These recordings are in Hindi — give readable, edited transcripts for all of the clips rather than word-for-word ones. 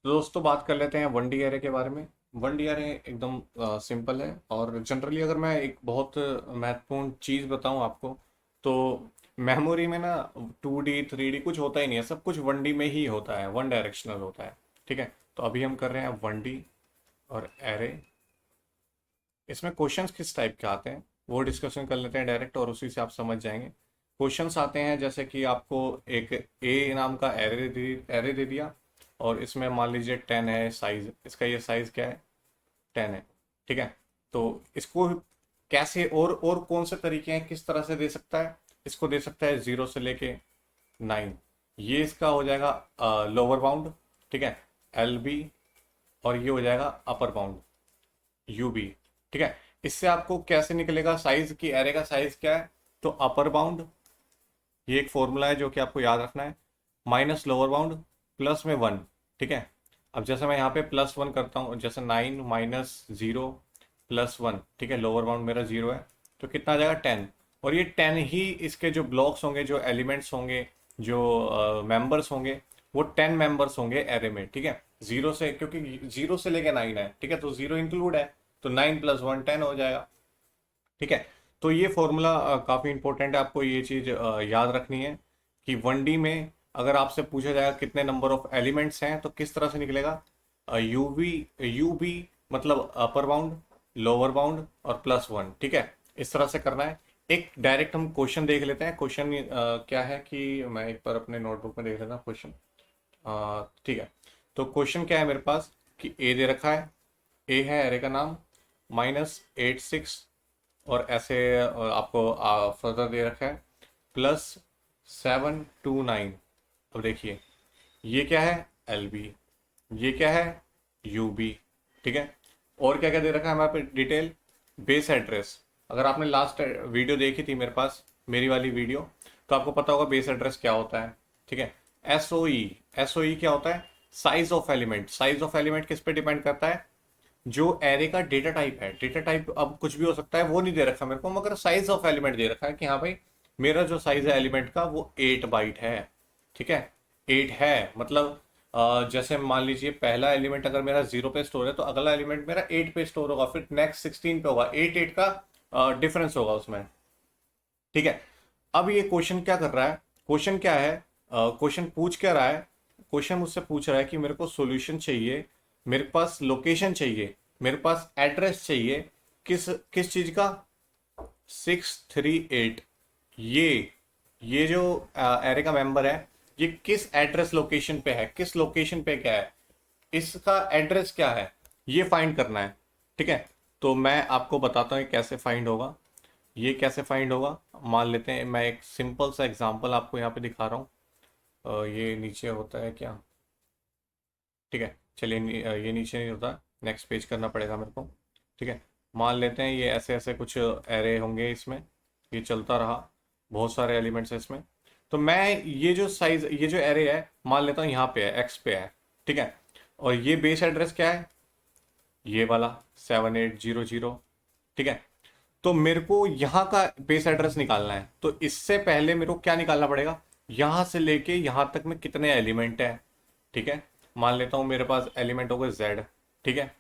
तो दोस्तों बात कर लेते हैं वन डी एरे के बारे में। वन डी एरे एकदम सिंपल है और जनरली अगर मैं एक बहुत महत्वपूर्ण चीज़ बताऊं आपको तो मेमोरी में ना 2D 3D कुछ होता ही नहीं है, सब कुछ वन डी में ही होता है, वन डायरेक्शनल होता है। ठीक है, तो अभी हम कर रहे हैं वन डी और एरे। इसमें क्वेश्चंस किस टाइप के आते हैं वो डिस्कशन कर लेते हैं डायरेक्ट, और उसी से आप समझ जाएंगे। क्वेश्चंस आते हैं जैसे कि आपको एक ए नाम का एरे दे दिया और इसमें मान लीजिए 10 है साइज, इसका ये साइज क्या है, 10 है। ठीक है, तो इसको कैसे और कौन से तरीके हैं, किस तरह से दे सकता है, इसको दे सकता है 0 से लेके 9। ये इसका हो जाएगा लोअर बाउंड। ठीक है, एल बी, और ये हो जाएगा अपर बाउंड यूबी। ठीक है, इससे आपको कैसे निकलेगा साइज की, एरे का साइज क्या है, तो अपर बाउंड, ये एक फॉर्मूला है जो कि आपको याद रखना है, माइनस लोअर बाउंड प्लस में 1। ठीक है, अब जैसे मैं यहाँ पे +1 करता हूँ, जैसे 9 माइनस 0 प्लस 1। ठीक है, लोअर बाउंड मेरा 0 है तो कितना आ जाएगा 10। और ये 10 ही इसके जो ब्लॉक्स होंगे, जो एलिमेंट्स होंगे, जो मेंबर्स होंगे, वो 10 मेंबर्स होंगे एरे में। ठीक है, जीरो से, क्योंकि 0 से लेके 9 है। ठीक है, तो 0 इंक्लूड है, तो 9 + 1 10 हो जाएगा। ठीक है, तो ये फॉर्मूला काफ़ी इंपॉर्टेंट है, आपको ये चीज़ याद रखनी है कि वन डी में अगर आपसे पूछा जाएगा कितने नंबर ऑफ एलिमेंट्स हैं तो किस तरह से निकलेगा, यू बी मतलब अपर बाउंड, लोअर बाउंड और +1। ठीक है, इस तरह से करना है। एक डायरेक्ट हम क्वेश्चन देख लेते हैं। क्वेश्चन क्या है कि मैं एक बार अपने नोटबुक में देख लेता हूँ क्वेश्चन। ठीक है, तो क्वेश्चन क्या है मेरे पास कि ए दे रखा है, ए है एरे का नाम, -86, और ऐसे आपको फर्दर दे रखा है +729। अब देखिए ये क्या है, एल बी, ये क्या है, यू बी। ठीक है, और क्या क्या दे रखा है हमारे पे डिटेल, बेस एड्रेस। अगर आपने लास्ट वीडियो देखी थी मेरे पास, मेरी वाली वीडियो, तो आपको पता होगा बेस एड्रेस क्या होता है। ठीक है, एस ओ ई क्या होता है, size of element. Size of element किस पे डिपेंड करता है, जो एरे का डेटा टाइप है। डेटा टाइप अब कुछ भी हो सकता है, वो नहीं दे रखा मेरे को, मगर साइज ऑफ एलिमेंट दे रखा है कि हाँ भाई मेरा जो साइज है एलिमेंट का वो 8 बाइट है। ठीक है, 8 है मतलब जैसे मान लीजिए पहला एलिमेंट अगर मेरा 0 पे स्टोर है तो अगला एलिमेंट मेरा 8 पे स्टोर होगा, फिर नेक्स्ट 16 पे होगा, 8 8 का डिफरेंस होगा उसमें। ठीक है, अब ये क्वेश्चन क्या कर रहा है, क्वेश्चन क्या है, क्वेश्चन पूछ क्या रहा है, क्वेश्चन मुझसे पूछ रहा है कि मेरे को सॉल्यूशन चाहिए, मेरे पास लोकेशन चाहिए, मेरे पास एड्रेस चाहिए, किस किस चीज का, 638। ये जो एरे का मेंबर है, ये किस एड्रेस लोकेशन पे है, किस लोकेशन पे क्या है, इसका एड्रेस क्या है, ये फाइंड करना है। ठीक है, तो मैं आपको बताता हूँ ये कैसे फाइंड होगा। ये कैसे फाइंड होगा, मान लेते हैं मैं एक सिंपल सा एग्जांपल आपको यहाँ पे दिखा रहा हूँ। ये नीचे होता है क्या, ठीक है चलिए, ये नीचे नहीं होता, नेक्स्ट पेज करना पड़ेगा मेरे को। ठीक है, मान लेते हैं ये ऐसे ऐसे कुछ एरे होंगे इसमें, ये चलता रहा, बहुत सारे एलिमेंट्स हैं इसमें। तो मैं ये जो साइज, ये जो एरे है मान लेता हूँ यहाँ पे है, एक्स पे है। ठीक है, और ये बेस एड्रेस क्या है, ये वाला 7800। ठीक है, तो मेरे को यहाँ का बेस एड्रेस निकालना है, तो इससे पहले मेरे को क्या निकालना पड़ेगा, यहाँ से लेके यहाँ तक में कितने एलिमेंट है। ठीक है, मान लेता हूँ मेरे पास एलिमेंट हो गए जेड। ठीक है,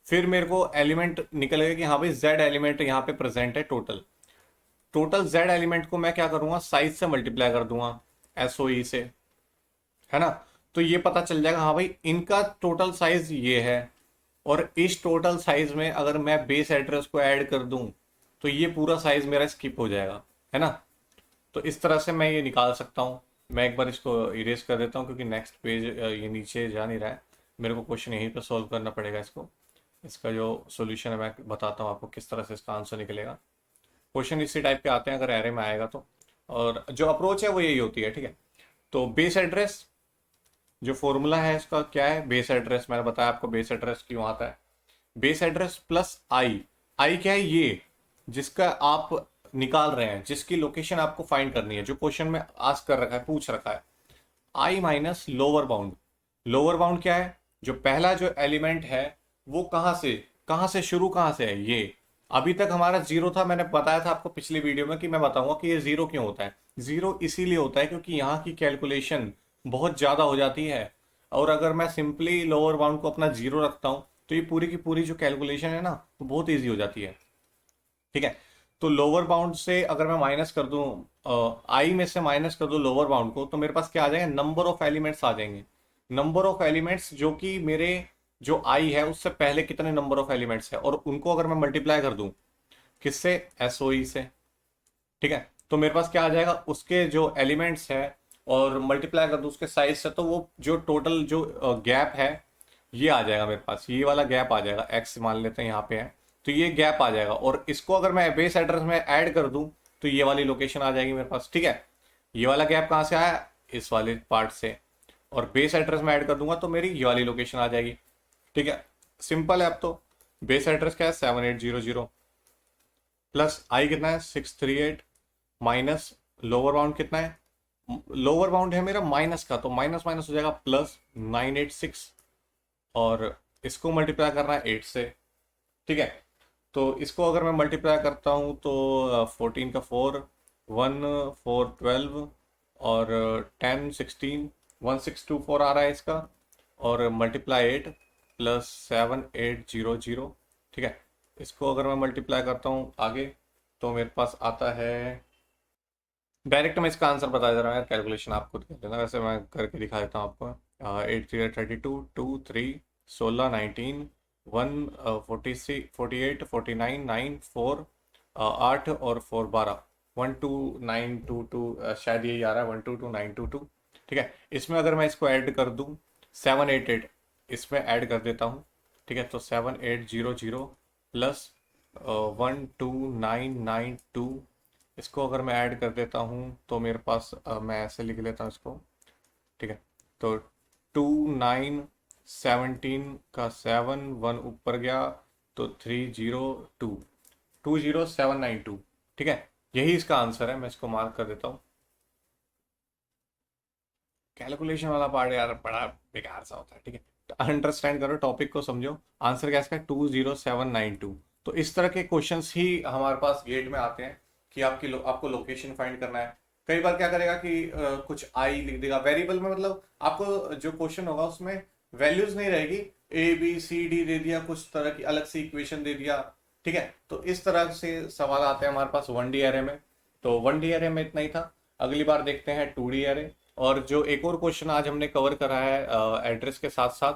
फिर मेरे को एलिमेंट निकलेगा कि हाँ भाई जेड एलिमेंट यहाँ पे प्रेजेंट है टोटल। टोटल जेड एलिमेंट को मैं क्या करूंगा, साइज से मल्टीप्लाई कर दूंगा, एसओई से, है ना। तो ये पता चल जाएगा हाँ भाई इनका टोटल साइज ये है, और इस टोटल साइज में अगर मैं बेस एड्रेस को ऐड कर दूं तो ये पूरा साइज मेरा स्किप हो जाएगा, है ना। तो इस तरह से मैं ये निकाल सकता हूँ। मैं एक बार इसको इरेज कर देता हूँ क्योंकि नेक्स्ट पेज ये नीचे जा नहीं रहा है, मेरे को क्वेश्चन यहीं पर सॉल्व करना पड़ेगा इसको। इसका जो सॉल्यूशन है मैं बताता हूँ आपको किस तरह से इसका आंसर निकलेगा। क्वेश्चन इसी टाइप के आते हैं अगर एरे में आएगा तो, और जो अप्रोच है वो यही होती है। ठीक है, तो बेस एड्रेस, जो फॉर्मूला है इसका क्या है, बेस एड्रेस मैंने बताया आपको बेस एड्रेस क्यों आता है, बेस एड्रेस प्लस आई। आई क्या है, ये जिसका आप निकाल रहे हैं, जिसकी लोकेशन आपको फाइंड करनी है, जो क्वेश्चन में आस्क कर रखा है, पूछ रखा है। I minus lower bound. Lower bound क्या है, जो पहला जो एलिमेंट है वो कहाँ से शुरू, कहाँ से है, ये अभी तक हमारा 0 था। मैंने बताया था आपको पिछली वीडियो में कि मैं बताऊंगा कि ये 0 क्यों होता है। 0 इसीलिए होता है क्योंकि यहाँ की कैलकुलेशन बहुत ज़्यादा हो जाती है। और अगर मैं सिंपली लोअर बाउंड को अपना जीरो रखता हूँ तो ये पूरी की पूरी जो कैलकुलेशन है ना वो बहुत ईजी हो जाती है। ठीक है, तो लोअर बाउंड से अगर मैं माइनस कर दूं, आई में से माइनस कर दूं लोअर बाउंड को, तो मेरे पास क्या आ जाएगा, नंबर ऑफ एलिमेंट्स आ जाएंगे। नंबर ऑफ एलिमेंट्स जो कि मेरे जो आई है उससे पहले कितने नंबर ऑफ एलिमेंट्स है, और उनको अगर मैं मल्टीप्लाई कर दूं किससे, एसओई से। ठीक है, तो मेरे पास क्या आ जाएगा, उसके जो एलिमेंट्स है और मल्टीप्लाई कर दूं उसके साइज से, तो वो जो टोटल जो गैप है ये आ जाएगा मेरे पास, ये वाला गैप आ जाएगा, एक्स मान लेते हैं यहाँ पे है, तो ये गैप आ जाएगा। और इसको अगर मैं बेस एड्रेस में ऐड कर दूं तो ये वाली लोकेशन आ जाएगी मेरे पास। ठीक है, ये वाला गैप कहाँ से आया, इस वाले पार्ट से, और बेस एड्रेस में ऐड कर दूंगा तो मेरी ये वाली लोकेशन आ जाएगी। ठीक है, सिंपल है। अब तो बेस एड्रेस क्या है, 7800 प्लस आई कितना है, 638, माइनस लोअर बाउंड कितना है, लोअर बाउंड है मेरा माइनस का, तो माइनस माइनस हो जाएगा प्लस 986, और इसको मल्टीप्लाई करना है 8 से। ठीक है, तो इसको अगर मैं मल्टीप्लाई करता हूँ तो 14 का 4, 1 4 12, और 10 16, 1624 आ रहा है इसका, और मल्टीप्लाई 8 प्लस 7800। ठीक है, इसको अगर मैं मल्टीप्लाई करता हूँ आगे तो मेरे पास आता है, डायरेक्ट मैं इसका आंसर बता दे रहा हूँ यार, कैलकुलेशन आप खुद कर देना, वैसे मैं करके दिखा देता हूँ आपको। 8 3 32, 2 3 16 19, 1 46 48 49 9 4 8 और 4 12, 12922, शायद यही आ रहा है 122922। ठीक है, इसमें अगर मैं इसको ऐड कर दूँ 788, इसमें ऐड कर देता हूँ। ठीक है, तो 7800 प्लस 12992, इसको अगर मैं ऐड कर देता हूँ तो मेरे पास मैं ऐसे लिख लेता हूँ इसको। ठीक है, तो 2917 का 7 1 ऊपर गया तो 302, 20792। ठीक है, यही इसका आंसर है, मैं इसको मार्क कर देता हूँ। कैलकुलेशन वाला पार्ट यार बड़ा बेकार सा होता है। ठीक है, तो अंडरस्टैंड करो, टॉपिक को समझो, आंसर क्या है इसका, 20792। तो इस तरह के क्वेश्चंस ही हमारे पास गेट में आते हैं कि आपको लोकेशन फाइंड करना है। कई बार क्या करेगा कि कुछ आई लिख देगा वेरिएबल में, मतलब आपको जो क्वेश्चन होगा उसमें वैल्यूज नहीं रहेगी, ए बी सी डी दे दिया, कुछ तरह की अलग से इक्वेशन दे दिया। ठीक है, तो इस तरह से सवाल आते हैं हमारे पास 1D एरे में। तो 1D एरे में इतना ही था, अगली बार देखते हैं 2D एरे। और जो एक और क्वेश्चन आज हमने कवर करा है एड्रेस के साथ साथ,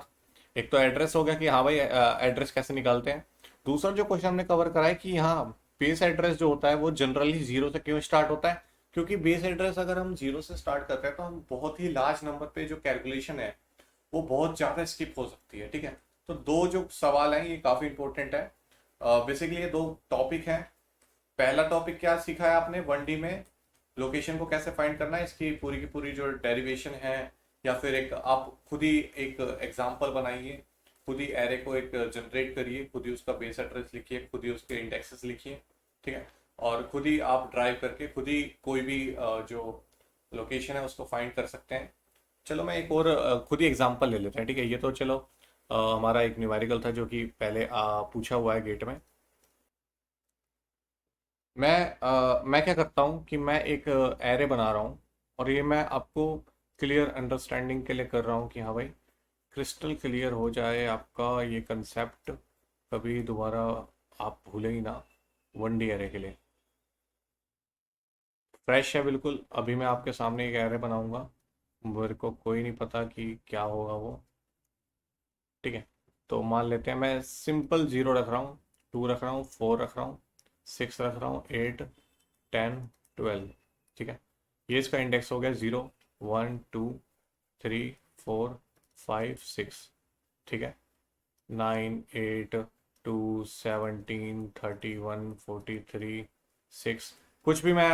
एक तो एड्रेस हो गया कि हाँ भाई एड्रेस कैसे निकालते हैं, दूसरा जो क्वेश्चन हमने कवर करा है कि हाँ बेस एड्रेस जो होता है वो जनरली जीरो से क्यों स्टार्ट होता है, क्योंकि बेस एड्रेस अगर हम जीरो से स्टार्ट करते हैं तो हम बहुत ही लार्ज नंबर पे जो कैलकुलेशन है वो बहुत ज़्यादा स्किप हो सकती है। ठीक है, तो दो जो सवाल हैं ये काफ़ी इंपॉर्टेंट है। बेसिकली ये दो टॉपिक हैं। पहला टॉपिक क्या सीखा है आपने 1D में, लोकेशन को कैसे फाइंड करना है, इसकी पूरी की पूरी जो डेरिवेशन है, या फिर एक आप खुद ही एक एग्जांपल बनाइए, खुद ही एरे को एक जनरेट करिए, खुद ही उसका बेस एड्रेस लिखिए, खुद ही उसके इंडेक्सेस लिखिए। ठीक है, और खुद ही आप ड्राइव करके खुद ही कोई भी जो लोकेशन है उसको फाइंड कर सकते हैं। चलो मैं एक और खुद ही एग्जांपल ले लेते हैं। ठीक है, ये तो चलो हमारा एक न्यूमेरिकल था जो कि पहले पूछा हुआ है गेट में। मैं क्या करता हूँ कि मैं एक एरे बना रहा हूँ, और ये मैं आपको क्लियर अंडरस्टैंडिंग के लिए कर रहा हूँ कि हाँ भाई क्रिस्टल क्लियर हो जाए आपका ये कंसेप्ट, कभी दोबारा आप भूलें ही ना। 1D एरे के लिए फ्रेश है बिल्कुल, अभी मैं आपके सामने एक एरे बनाऊंगा, मेरे को कोई नहीं पता कि क्या होगा वो। ठीक है, तो मान लेते हैं मैं सिंपल जीरो रख रहा हूँ, टू रख रहा हूँ, फोर रख रहा हूँ, सिक्स रख रहा हूँ, 8 10 12। ठीक है, ये इसका इंडेक्स हो गया 0 1 2 3 4 5 6। ठीक है, 9 8 2 17 31 43 6, कुछ भी मैं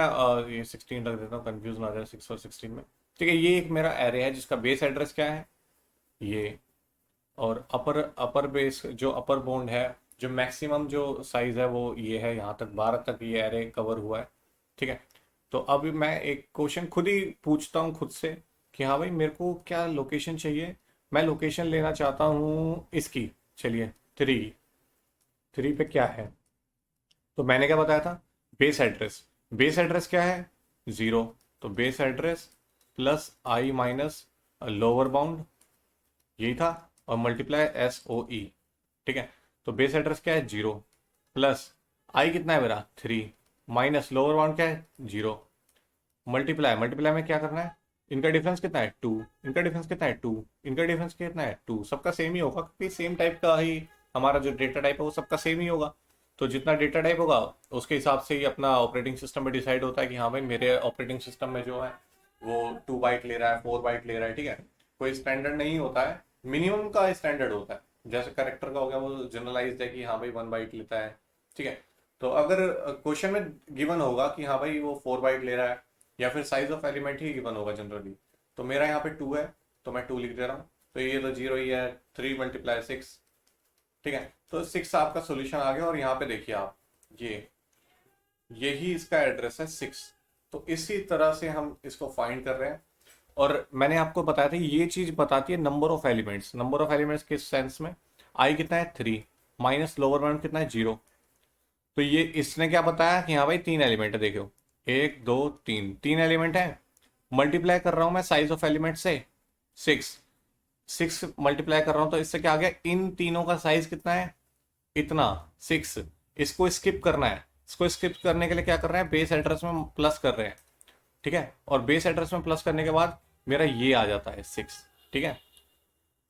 ये 16 रख देता हूँ, कंफ्यूज ना आ जाए 6 और 16 में। ठीक है, ये एक मेरा एरे है जिसका बेस एड्रेस क्या है, ये, और अपर अपर बेस जो अपर बाउंड है, जो मैक्सिमम जो साइज है वो ये है, यहाँ तक 12 तक ये एरे कवर हुआ है। ठीक है, तो अब मैं एक क्वेश्चन खुद ही पूछता हूँ खुद से कि हाँ भाई मेरे को क्या लोकेशन चाहिए, मैं लोकेशन लेना चाहता हूँ इसकी, चलिए 3, 3 पे क्या है, तो मैंने क्या बताया था, बेस एड्रेस, बेस एड्रेस क्या है, 0, तो बेस एड्रेस प्लस आई माइनस लोअर बाउंड, यही था, और मल्टीप्लाई SOE, ठीक है। तो बेस एड्रेस क्या है 0, प्लस आई कितना है मेरा 3, माइनस लोअर बाउंड क्या है 0, मल्टीप्लाई मल्टीप्लाई में क्या करना है, इनका डिफरेंस कितना है 2, इनका डिफरेंस कितना है 2, इनका डिफरेंस कितना है 2, सबका सेम ही होगा क्योंकि सेम टाइप का ही हमारा जो डेटा टाइप है वो सबका सेम ही होगा। तो जितना डेटा टाइप होगा उसके हिसाब से ही अपना ऑपरेटिंग सिस्टम में डिसाइड होता है कि हाँ भाई मेरे ऑपरेटिंग सिस्टम में जो है वो 2 बाइट ले रहा है, 4 बाइट ले रहा है, ठीक है। कोई स्टैंडर्ड नहीं होता है, मिनिमम का स्टैंडर्ड होता है। जैसे करेक्टर का हो गया वो जनरलाइज्ड है कि हाँ भाई 1 बाइट लेता है, ठीक है। तो अगर क्वेश्चन में गिवन होगा कि हाँ भाई वो 4 बाइट ले रहा है, या फिर size of element he given होगा जनरली, तो मेरा यहाँ पे 2 है तो मैं 2 लिख दे रहा हूँ, तो ये तो 0 ही है, 3 मल्टीप्लाई 6, ठीक है। तो 6 आपका सोल्यूशन आ गया, और यहाँ पे देखिए आप यही इसका एड्रेस है 6। तो इसी तरह से हम इसको फाइंड कर रहे हैं। और मैंने आपको बताया था ये चीज बताती है number of elements, number of elements किस सेंस में, आई कितना है 3, माइनस लोअर बाउंड कितना है 0। तो ये इसने क्या बताया कि हाँ भाई 3 एलिमेंट है, देखो 1 2 3, 3 एलिमेंट है। मल्टीप्लाई कर रहा हूं मैं साइज ऑफ एलिमेंट से 6, 6 मल्टीप्लाई कर रहा हूं तो इससे क्या आ गया, इन तीनों का साइज कितना है इतना 6। इसको स्किप करना है, इसको स्किप करने के लिए क्या कर रहे हैं, बेस एड्रेस में प्लस कर रहे हैं, ठीक है। और बेस एड्रेस में प्लस करने के बाद मेरा ये आ जाता है 6, ठीक है।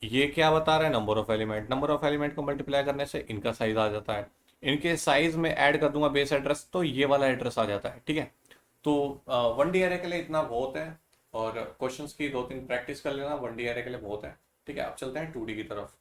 ये क्या बता रहा है, number of element, number of element को मल्टीप्लाई करने से इनका साइज आ जाता है, इनके साइज में ऐड कर दूंगा बेस एड्रेस तो ये वाला एड्रेस आ जाता है, ठीक है। तो 1D एरे के लिए इतना बहुत है, और क्वेश्चंस की 2-3 प्रैक्टिस कर लेना 1D एरे के लिए बहुत है, ठीक है। अब चलते हैं 2D की तरफ।